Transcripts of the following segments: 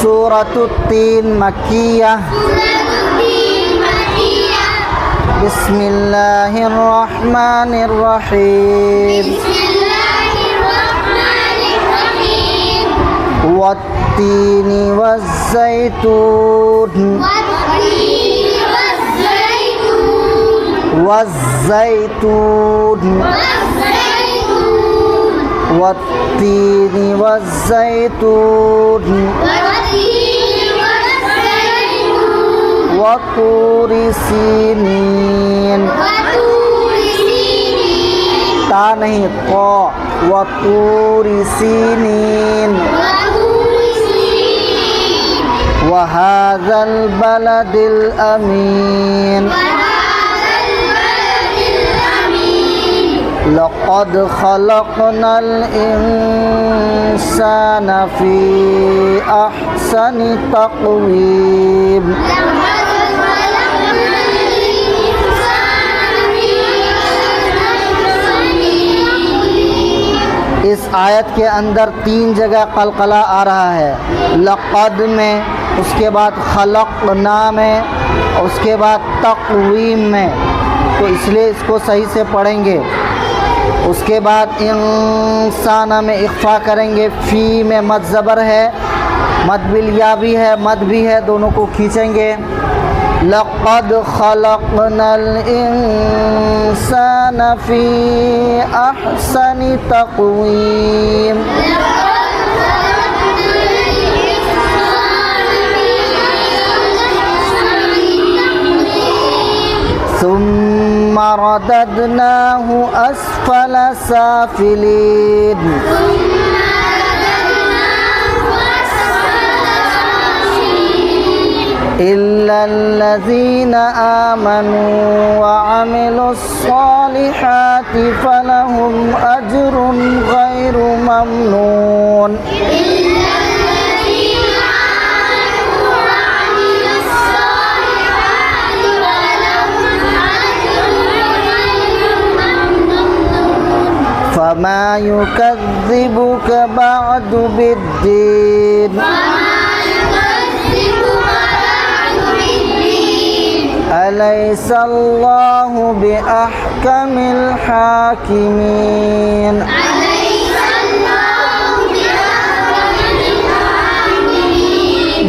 Suratut-Tin Makkiyah. Bismillahirrahmanirrahim. Wat-tini waz-zaitun. Waz-zaitun. Wat-tini waz-zaitun. Wa-turi sinin. Ta नहीं qa. Wa-turi sinin. Wa hadzal baladil amin. Laqad khalaqnal insana fi ahsani taqwim. इस आयत के अंदर 3 जगह कलकला आ रहा है। लक़द में, उसके बाद खलक़ना में, उसके बाद तक़वीम में। तो इसलिए इसको सही से पढ़ेंगे। उसके बाद इंसाना में इख्फा करेंगे। फ़ी में मद ज़बर है, मद बिल या भी है, मद भी है, दोनों को खींचेंगे। लक़द खलक़नल इंसाना फ़ी अहसनि तक़वीम। ثم رددناه أسفل سافلين إلا الذين آمنوا وعملوا الصالحات فلهم أجر غير ممنون. فما يكذبك بعد بالدين أليس الله بأحكم الحاكمين.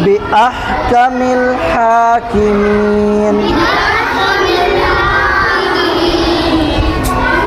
بأحكم الحاكمين.